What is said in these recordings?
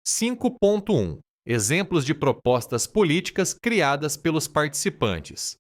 5.1 Exemplos de propostas políticas criadas pelos participantes.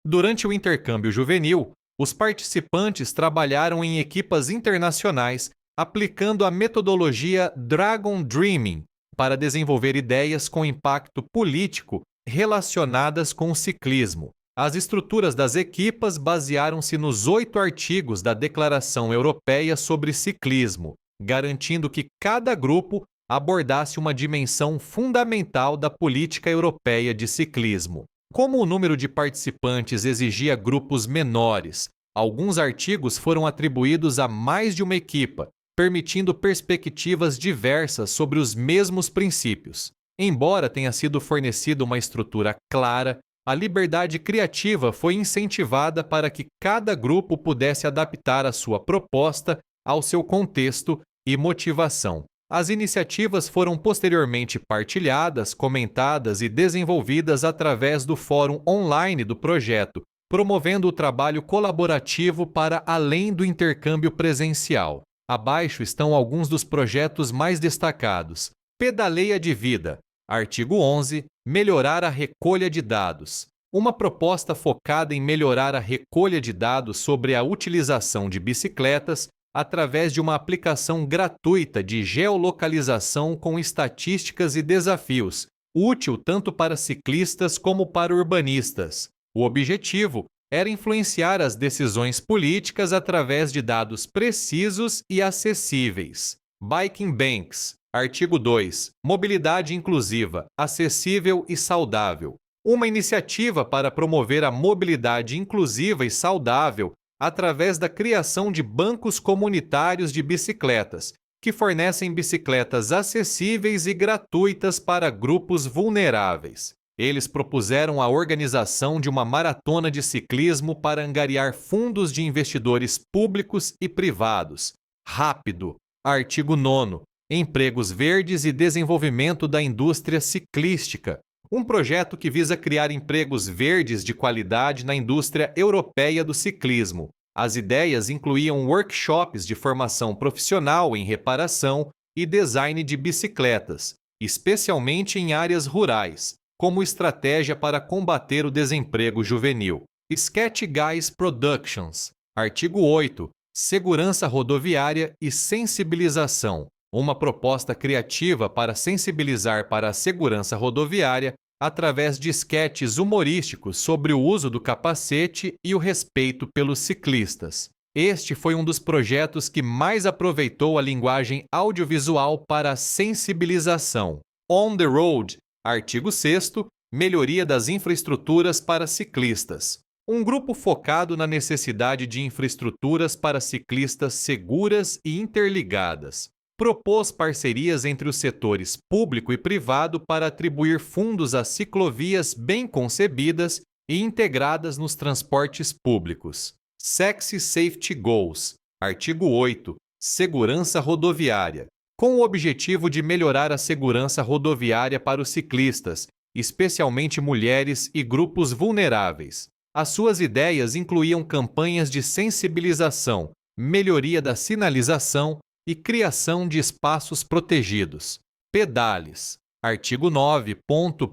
Durante o intercâmbio juvenil, os participantes trabalharam em equipas internacionais aplicando a metodologia Dragon Dreaming para desenvolver ideias com impacto político relacionadas com o ciclismo. As estruturas das equipas basearam-se nos 8 artigos da Declaração Europeia sobre Ciclismo, garantindo que cada grupo abordasse uma dimensão fundamental da política europeia de ciclismo. Como o número de participantes exigia grupos menores, alguns artigos foram atribuídos a mais de uma equipa, permitindo perspectivas diversas sobre os mesmos princípios. Embora tenha sido fornecida uma estrutura clara, a liberdade criativa foi incentivada para que cada grupo pudesse adaptar a sua proposta ao seu contexto e motivação. As iniciativas foram posteriormente partilhadas, comentadas e desenvolvidas através do fórum online do projeto, promovendo o trabalho colaborativo para além do intercâmbio presencial. Abaixo estão alguns dos projetos mais destacados. Pedaleia de Vida. Artigo 11. Melhorar a recolha de dados. Uma proposta focada em melhorar a recolha de dados sobre a utilização de bicicletas através de uma aplicação gratuita de geolocalização com estatísticas e desafios, útil tanto para ciclistas como para urbanistas. O objetivo era influenciar as decisões políticas através de dados precisos e acessíveis. Biking Banks. Artigo 2. Mobilidade inclusiva, acessível e saudável. Uma iniciativa para promover a mobilidade inclusiva e saudável através da criação de bancos comunitários de bicicletas, que fornecem bicicletas acessíveis e gratuitas para grupos vulneráveis. Eles propuseram a organização de uma maratona de ciclismo para angariar fundos de investidores públicos e privados. Rápido. Artigo 9. Empregos verdes e desenvolvimento da indústria ciclística. Um projeto que visa criar empregos verdes de qualidade na indústria europeia do ciclismo. As ideias incluíam workshops de formação profissional em reparação e design de bicicletas, especialmente em áreas rurais, como estratégia para combater o desemprego juvenil. Sketch Guys Productions. Artigo 8. Segurança rodoviária e sensibilização. Uma proposta criativa para sensibilizar para a segurança rodoviária através de esquetes humorísticos sobre o uso do capacete e o respeito pelos ciclistas. Este foi um dos projetos que mais aproveitou a linguagem audiovisual para a sensibilização. On the Road. Artigo 6º. Melhoria das infraestruturas para ciclistas. Um grupo focado na necessidade de infraestruturas para ciclistas seguras e interligadas. Propôs parcerias entre os setores público e privado para atribuir fundos a ciclovias bem concebidas e integradas nos transportes públicos. Sexy Safety Goals. Artigo 8. Segurança rodoviária. Com o objetivo de melhorar a segurança rodoviária para os ciclistas, especialmente mulheres e grupos vulneráveis. As suas ideias incluíam campanhas de sensibilização, melhoria da sinalização e criação de espaços protegidos. Pedales. Artigo 9.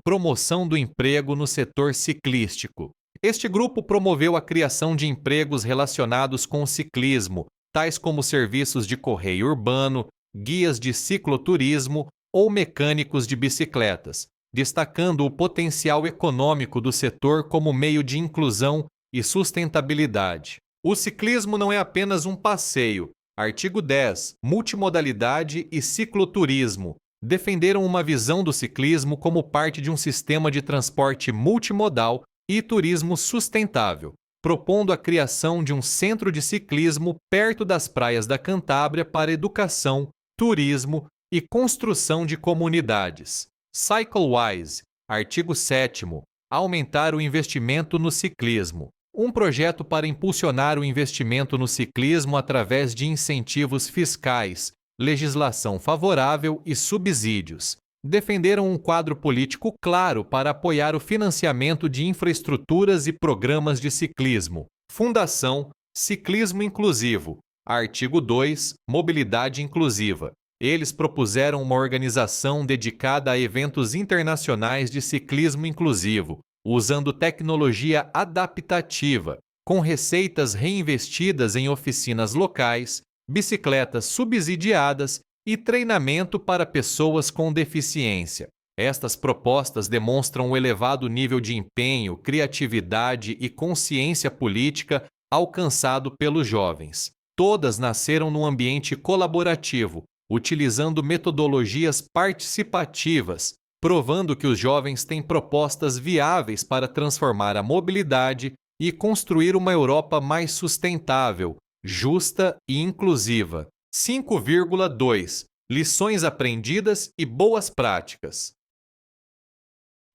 Promoção do emprego no setor ciclístico. Este grupo promoveu a criação de empregos relacionados com o ciclismo, tais como serviços de correio urbano, guias de cicloturismo ou mecânicos de bicicletas, destacando o potencial econômico do setor como meio de inclusão e sustentabilidade. O ciclismo não é apenas um passeio. Artigo 10. Multimodalidade e cicloturismo. Defenderam uma visão do ciclismo como parte de um sistema de transporte multimodal e turismo sustentável, propondo a criação de um centro de ciclismo perto das praias da Cantábria para educação, turismo e construção de comunidades. CycleWise. Artigo 7º. Aumentar o investimento no ciclismo. Um projeto para impulsionar o investimento no ciclismo através de incentivos fiscais, legislação favorável e subsídios. Defenderam um quadro político claro para apoiar o financiamento de infraestruturas e programas de ciclismo. Fundação Ciclismo Inclusivo. Artigo 2. Mobilidade inclusiva. Eles propuseram uma organização dedicada a eventos internacionais de ciclismo inclusivo, usando tecnologia adaptativa, com receitas reinvestidas em oficinas locais, bicicletas subsidiadas e treinamento para pessoas com deficiência. Estas propostas demonstram o elevado nível de empenho, criatividade e consciência política alcançado pelos jovens. Todas nasceram num ambiente colaborativo, utilizando metodologias participativas, provando que os jovens têm propostas viáveis para transformar a mobilidade e construir uma Europa mais sustentável, justa e inclusiva. 5,2 Lições aprendidas e boas práticas.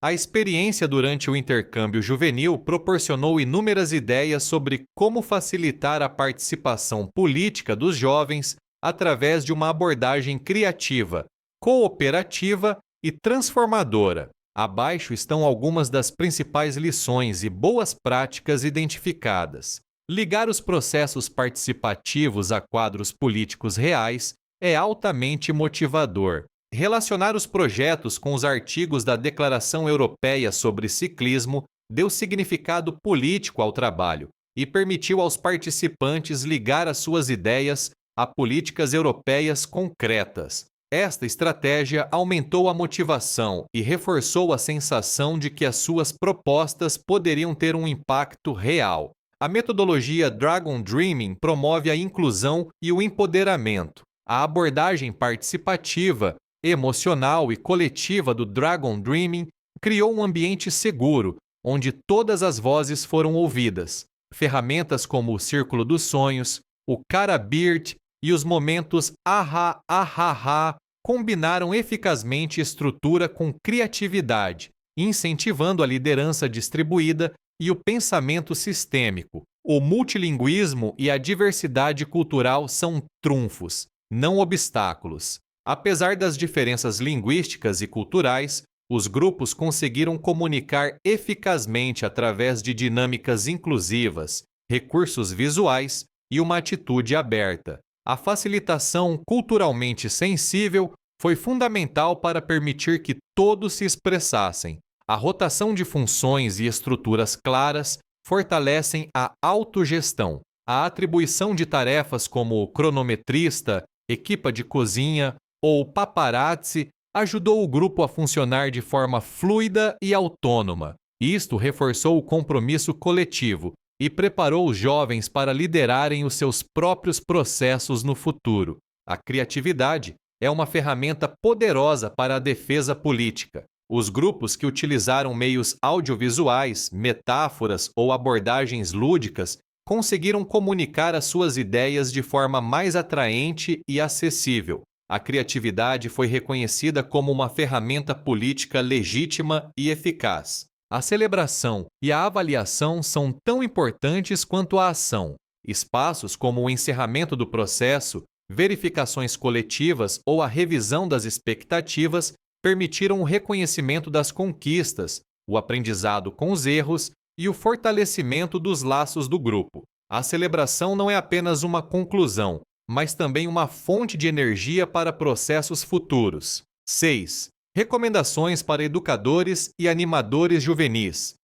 A experiência durante o intercâmbio juvenil proporcionou inúmeras ideias sobre como facilitar a participação política dos jovens através de uma abordagem criativa, cooperativa e transformadora. Abaixo estão algumas das principais lições e boas práticas identificadas. Ligar os processos participativos a quadros políticos reais é altamente motivador. Relacionar os projetos com os artigos da Declaração Europeia sobre Ciclismo deu significado político ao trabalho e permitiu aos participantes ligar as suas ideias a políticas europeias concretas. Esta estratégia aumentou a motivação e reforçou a sensação de que as suas propostas poderiam ter um impacto real. A metodologia Dragon Dreaming promove a inclusão e o empoderamento. A abordagem participativa, emocional e coletiva do Dragon Dreaming criou um ambiente seguro, onde todas as vozes foram ouvidas. Ferramentas como o Círculo dos Sonhos, o Cara Beard e os momentos ahá, ahá, combinaram eficazmente estrutura com criatividade, incentivando a liderança distribuída e o pensamento sistêmico. O multilinguismo e a diversidade cultural são trunfos, não obstáculos. Apesar das diferenças linguísticas e culturais, os grupos conseguiram comunicar eficazmente através de dinâmicas inclusivas, recursos visuais e uma atitude aberta. A facilitação culturalmente sensível foi fundamental para permitir que todos se expressassem. A rotação de funções e estruturas claras fortalecem a autogestão. A atribuição de tarefas como cronometrista, equipa de cozinha ou paparazzi ajudou o grupo a funcionar de forma fluida e autônoma. Isto reforçou o compromisso coletivo e preparou os jovens para liderarem os seus próprios processos no futuro. A criatividade é uma ferramenta poderosa para a defesa política. Os grupos que utilizaram meios audiovisuais, metáforas ou abordagens lúdicas conseguiram comunicar as suas ideias de forma mais atraente e acessível. A criatividade foi reconhecida como uma ferramenta política legítima e eficaz. A celebração e a avaliação são tão importantes quanto a ação. Espaços como o encerramento do processo, verificações coletivas ou a revisão das expectativas permitiram o reconhecimento das conquistas, o aprendizado com os erros e o fortalecimento dos laços do grupo. A celebração não é apenas uma conclusão, mas também uma fonte de energia para processos futuros. 6. Recomendações para educadores e animadores juvenis.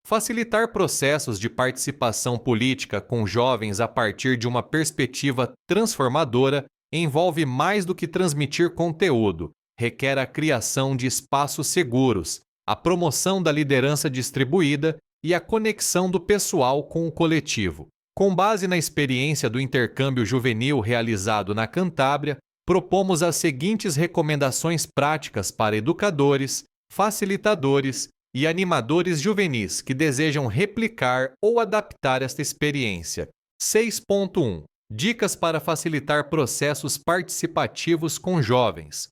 Facilitar processos de participação política com jovens a partir de uma perspectiva transformadora envolve mais do que transmitir conteúdo, requer a criação de espaços seguros, a promoção da liderança distribuída e a conexão do pessoal com o coletivo. Com base na experiência do intercâmbio juvenil realizado na Cantábria, propomos as seguintes recomendações práticas para educadores, facilitadores e animadores juvenis que desejam replicar ou adaptar esta experiência. 6.1 Dicas para facilitar processos participativos com jovens.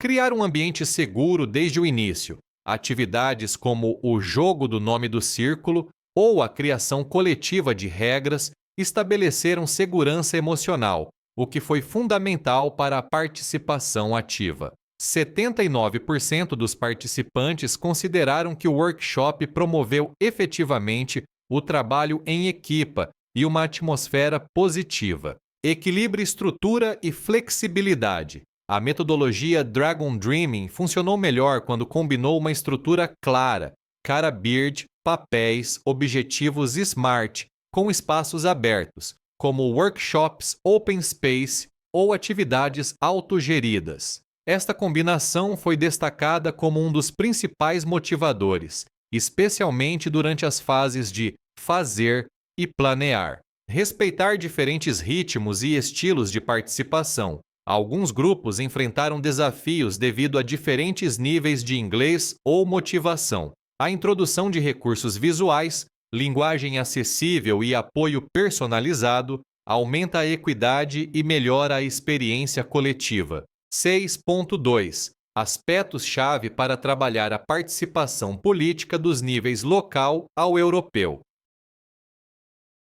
Criar um ambiente seguro desde o início. Atividades como o jogo do nome do círculo ou a criação coletiva de regras estabeleceram segurança emocional, o que foi fundamental para a participação ativa. 79% dos participantes consideraram que o workshop promoveu efetivamente o trabalho em equipa e uma atmosfera positiva. Equilibre estrutura e flexibilidade. A metodologia Dragon Dreaming funcionou melhor quando combinou uma estrutura clara, cara Beard, papéis, objetivos SMART, com espaços abertos, como workshops open space ou atividades autogeridas. Esta combinação foi destacada como um dos principais motivadores, especialmente durante as fases de fazer e planear. Respeitar diferentes ritmos e estilos de participação. Alguns grupos enfrentaram desafios devido a diferentes níveis de inglês ou motivação. A introdução de recursos visuais, linguagem acessível e apoio personalizado aumenta a equidade e melhora a experiência coletiva. 6.2 Aspectos-chave para trabalhar a participação política dos níveis local ao europeu.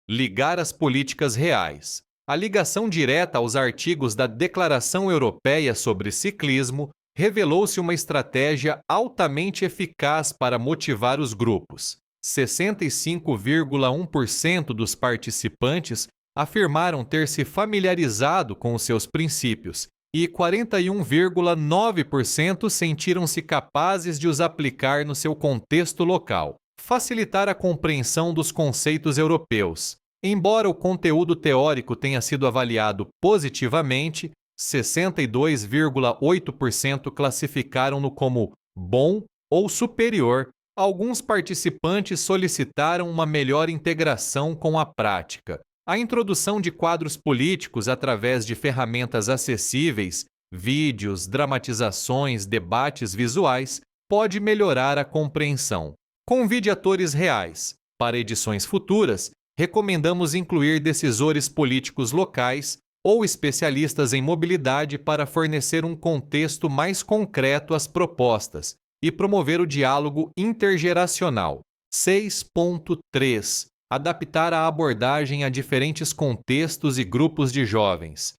Ligar as políticas reais. A ligação direta aos artigos da Declaração Europeia sobre Ciclismo revelou-se uma estratégia altamente eficaz para motivar os grupos. 65,1% dos participantes afirmaram ter se familiarizado com os seus princípios e 41,9% sentiram-se capazes de os aplicar no seu contexto local. Facilitar a compreensão dos conceitos europeus. Embora o conteúdo teórico tenha sido avaliado positivamente, 62,8% classificaram-no como bom ou superior. Alguns participantes solicitaram uma melhor integração com a prática. A introdução de quadros políticos através de ferramentas acessíveis, vídeos, dramatizações, debates visuais, pode melhorar a compreensão. Convide atores reais. Para edições futuras, recomendamos incluir decisores políticos locais ou especialistas em mobilidade para fornecer um contexto mais concreto às propostas e promover o diálogo intergeracional. 6.3 Adaptar a abordagem a diferentes contextos e grupos de jovens.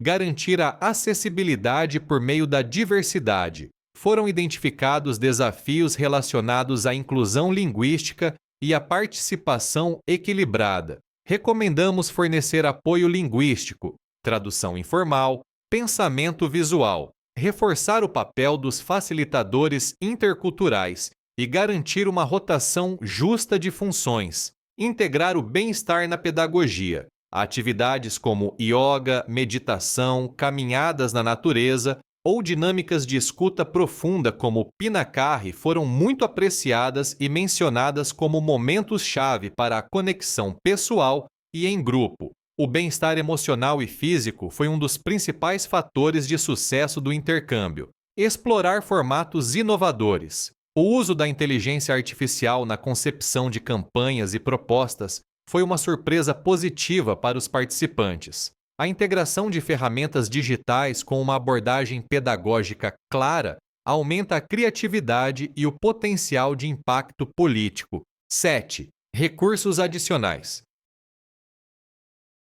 Garantir a acessibilidade por meio da diversidade. Foram identificados desafios relacionados à inclusão linguística e à participação equilibrada. Recomendamos fornecer apoio linguístico, tradução informal, pensamento visual, reforçar o papel dos facilitadores interculturais e garantir uma rotação justa de funções, integrar o bem-estar na pedagogia. Atividades como yoga, meditação, caminhadas na natureza ou dinâmicas de escuta profunda como Pinacarre foram muito apreciadas e mencionadas como momentos-chave para a conexão pessoal e em grupo. O bem-estar emocional e físico foi um dos principais fatores de sucesso do intercâmbio. Explorar formatos inovadores. O uso da inteligência artificial na concepção de campanhas e propostas foi uma surpresa positiva para os participantes. A integração de ferramentas digitais com uma abordagem pedagógica clara aumenta a criatividade e o potencial de impacto político. 7. Recursos adicionais.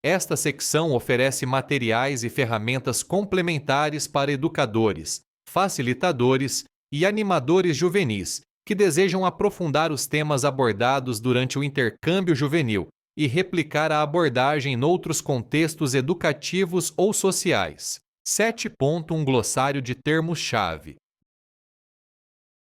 Esta secção oferece materiais e ferramentas complementares para educadores, facilitadores e animadores juvenis que desejam aprofundar os temas abordados durante o intercâmbio juvenil e replicar a abordagem em outros contextos educativos ou sociais. 7.1 Glossário de termos-chave.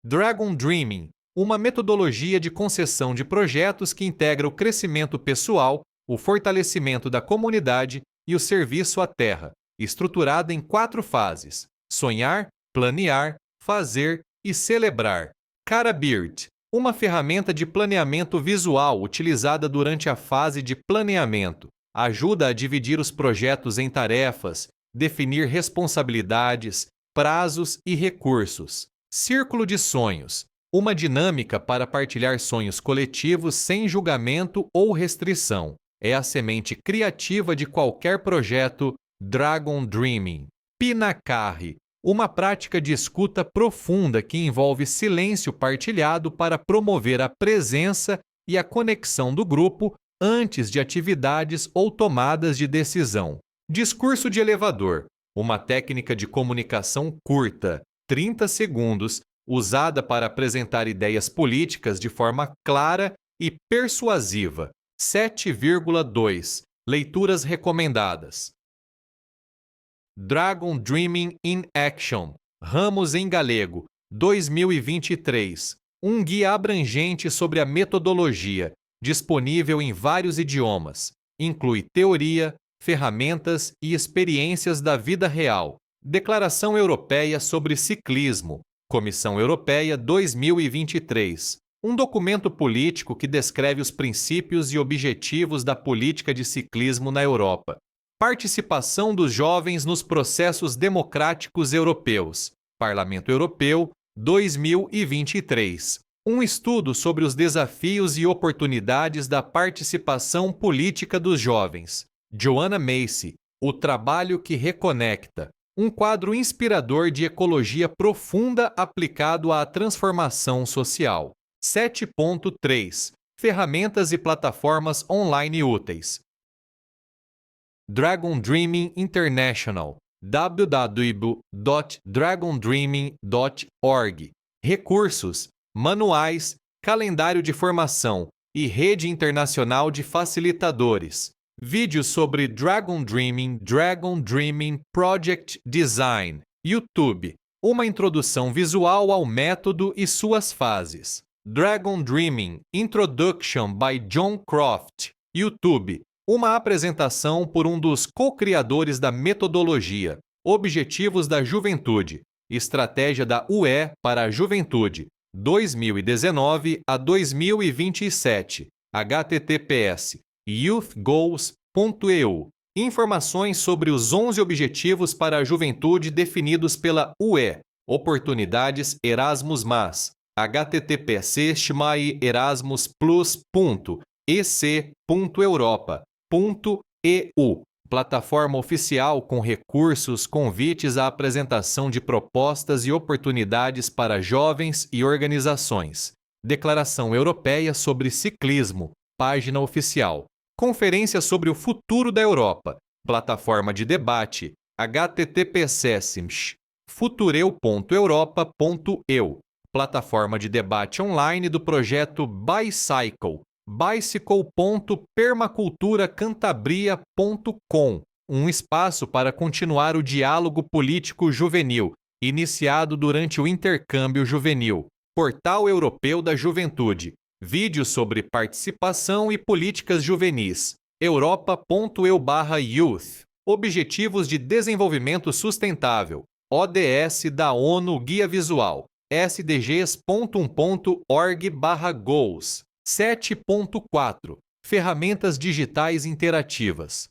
Dragon Dreaming, uma metodologia de concessão de projetos que integra o crescimento pessoal, o fortalecimento da comunidade e o serviço à terra, estruturada em 4 fases: sonhar, planear, fazer e celebrar. Cara Beard, uma ferramenta de planeamento visual utilizada durante a fase de planeamento, ajuda a dividir os projetos em tarefas, definir responsabilidades, prazos e recursos. Círculo de sonhos, uma dinâmica para partilhar sonhos coletivos sem julgamento ou restrição. É a semente criativa de qualquer projeto Dragon Dreaming. Pinacarre, uma prática de escuta profunda que envolve silêncio partilhado para promover a presença e a conexão do grupo antes de atividades ou tomadas de decisão. Discurso de elevador, uma técnica de comunicação curta, 30 segundos, usada para apresentar ideias políticas de forma clara e persuasiva. 7.2 Leituras recomendadas: Dragon Dreaming in Action, Ramos em Galego, 2023. Um guia abrangente sobre a metodologia, disponível em vários idiomas. Inclui teoria, ferramentas e experiências da vida real. Declaração Europeia sobre Ciclismo, Comissão Europeia 2023. Um documento político que descreve os princípios e objetivos da política de ciclismo na Europa. Participação dos jovens nos processos democráticos europeus. Parlamento Europeu 2023. Um estudo sobre os desafios e oportunidades da participação política dos jovens. Joanna Macy, O Trabalho que Reconecta. Um quadro inspirador de ecologia profunda aplicado à transformação social. 7.3. Ferramentas e plataformas online úteis. Dragon Dreaming International, www.dragondreaming.org. Recursos, manuais, calendário de formação e rede internacional de facilitadores. Vídeos sobre Dragon Dreaming Project Design. YouTube. Uma introdução visual ao método e suas fases. Dragon Dreaming Introduction by John Croft. YouTube. Uma apresentação por um dos co-criadores da metodologia. Objetivos da Juventude. Estratégia da UE para a Juventude. 2019 a 2027. https youthgoals.eu. Informações sobre os 11 Objetivos para a Juventude definidos pela UE. Oportunidades Erasmus+. https://erasmus+ec.europa.eu. Plataforma oficial com recursos, convites à apresentação de propostas e oportunidades para jovens e organizações. Declaração Europeia sobre Ciclismo. Página oficial. Conferência sobre o futuro da Europa. Plataforma de debate. https://futureu.europa.eu. Plataforma de debate online do projeto Bicycle. bicycle.permaculturacantabria.com. Um espaço para continuar o diálogo político juvenil, iniciado durante o intercâmbio juvenil. Portal Europeu da Juventude. Vídeos sobre participação e políticas juvenis. europa.eu/youth. Objetivos de Desenvolvimento Sustentável. ODS da ONU Guia Visual. sdgs.1.org/goals. 7.4. Ferramentas digitais interativas.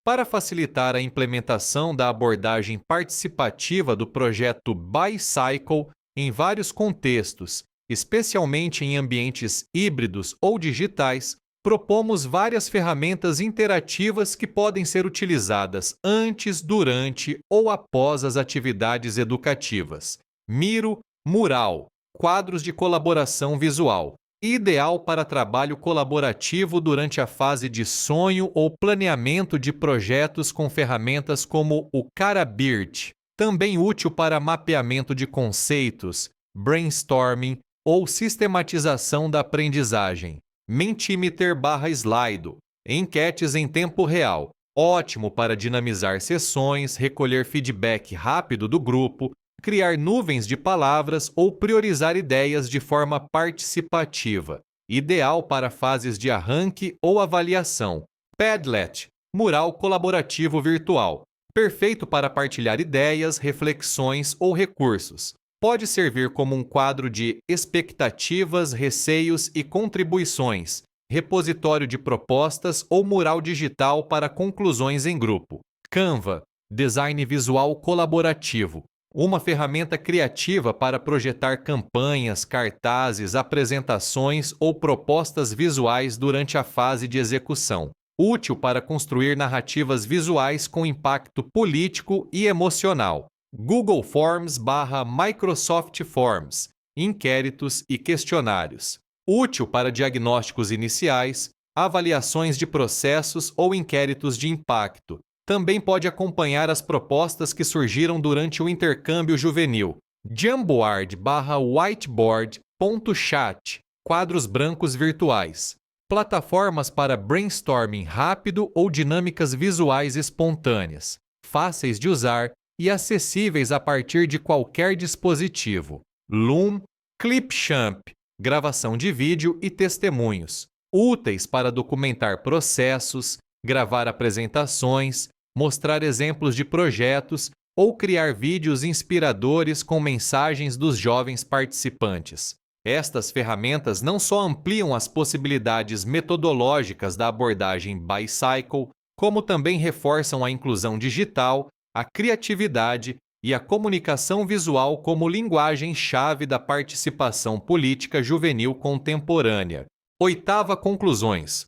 Para facilitar a implementação da abordagem participativa do projeto Bicycle em vários contextos, especialmente em ambientes híbridos ou digitais, propomos várias ferramentas interativas que podem ser utilizadas antes, durante ou após as atividades educativas. Miro, Mural, quadros de colaboração visual, ideal para trabalho colaborativo durante a fase de sonho ou planeamento de projetos com ferramentas como o Carabirt, também útil para mapeamento de conceitos, brainstorming ou sistematização da aprendizagem. Mentimeter/Slido, enquetes em tempo real, ótimo para dinamizar sessões, recolher feedback rápido do grupo, criar nuvens de palavras ou priorizar ideias de forma participativa. Ideal para fases de arranque ou avaliação. Padlet, mural colaborativo virtual. Perfeito para partilhar ideias, reflexões ou recursos. Pode servir como um quadro de expectativas, receios e contribuições, repositório de propostas ou mural digital para conclusões em grupo. Canva, design visual colaborativo. Uma ferramenta criativa para projetar campanhas, cartazes, apresentações ou propostas visuais durante a fase de execução. Útil para construir narrativas visuais com impacto político e emocional. Google Forms/Microsoft Forms, inquéritos e questionários. Útil para diagnósticos iniciais, avaliações de processos ou inquéritos de impacto. Também pode acompanhar as propostas que surgiram durante o intercâmbio juvenil. Jamboard/Whiteboard.chat, quadros brancos virtuais. Plataformas para brainstorming rápido ou dinâmicas visuais espontâneas, fáceis de usar e acessíveis a partir de qualquer dispositivo. Loom, Clipchamp, gravação de vídeo e testemunhos, úteis para documentar processos, gravar apresentações, mostrar exemplos de projetos ou criar vídeos inspiradores com mensagens dos jovens participantes. Estas ferramentas não só ampliam as possibilidades metodológicas da abordagem Bicycle, como também reforçam a inclusão digital, a criatividade e a comunicação visual como linguagem-chave da participação política juvenil contemporânea. Oitava conclusões.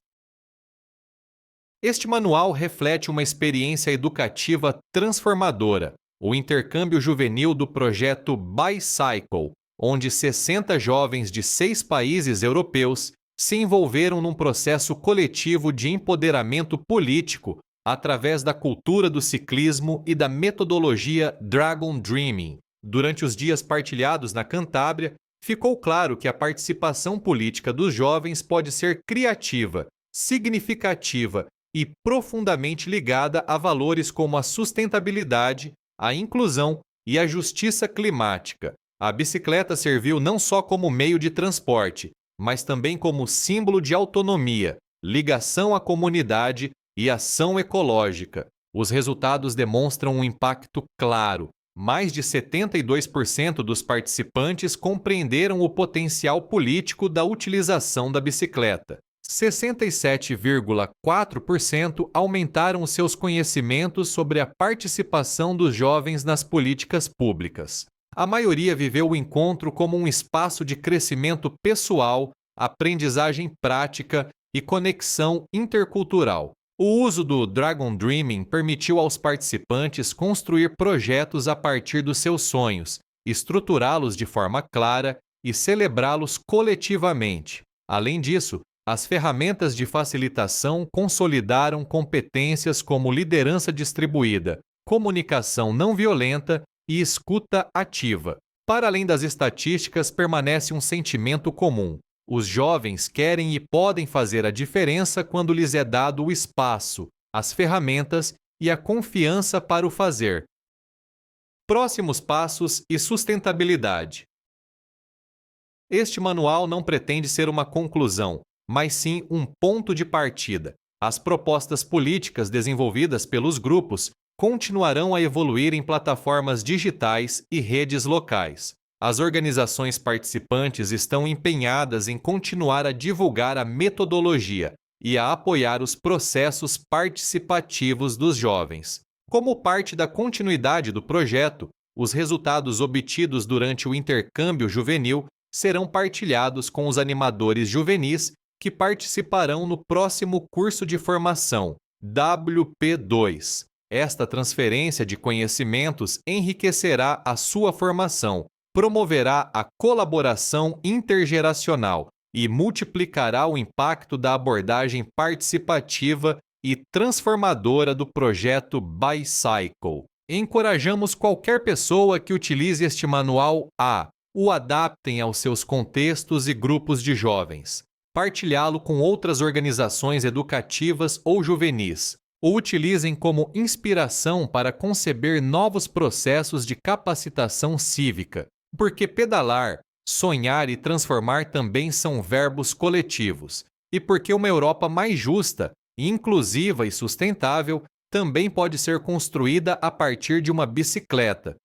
Este manual reflete uma experiência educativa transformadora, o intercâmbio juvenil do projeto Bicycle, onde 60 jovens de 6 países europeus se envolveram num processo coletivo de empoderamento político através da cultura do ciclismo e da metodologia Dragon Dreaming. Durante os dias partilhados na Cantábria, ficou claro que a participação política dos jovens pode ser criativa, significativa e profundamente ligada a valores como a sustentabilidade, a inclusão e a justiça climática. A bicicleta serviu não só como meio de transporte, mas também como símbolo de autonomia, ligação à comunidade e ação ecológica. Os resultados demonstram um impacto claro. Mais de 72% dos participantes compreenderam o potencial político da utilização da bicicleta. 67,4% aumentaram seus conhecimentos sobre a participação dos jovens nas políticas públicas. A maioria viveu o encontro como um espaço de crescimento pessoal, aprendizagem prática e conexão intercultural. O uso do Dragon Dreaming permitiu aos participantes construir projetos a partir dos seus sonhos, estruturá-los de forma clara e celebrá-los coletivamente. Além disso, as ferramentas de facilitação consolidaram competências como liderança distribuída, comunicação não violenta e escuta ativa. Para além das estatísticas, permanece um sentimento comum. Os jovens querem e podem fazer a diferença quando lhes é dado o espaço, as ferramentas e a confiança para o fazer. Próximos passos e sustentabilidade. Este manual não pretende ser uma conclusão, mas sim um ponto de partida. As propostas políticas desenvolvidas pelos grupos continuarão a evoluir em plataformas digitais e redes locais. As organizações participantes estão empenhadas em continuar a divulgar a metodologia e a apoiar os processos participativos dos jovens. Como parte da continuidade do projeto, os resultados obtidos durante o intercâmbio juvenil serão partilhados com os animadores juvenis que participarão no próximo curso de formação, WP2. Esta transferência de conhecimentos enriquecerá a sua formação, promoverá a colaboração intergeracional e multiplicará o impacto da abordagem participativa e transformadora do projeto Bicycle. Encorajamos qualquer pessoa que utilize este manual a o adaptem aos seus contextos e grupos de jovens, partilhá-lo com outras organizações educativas ou juvenis, ou utilizem como inspiração para conceber novos processos de capacitação cívica, porque pedalar, sonhar e transformar também são verbos coletivos, e porque uma Europa mais justa, inclusiva e sustentável também pode ser construída a partir de uma bicicleta,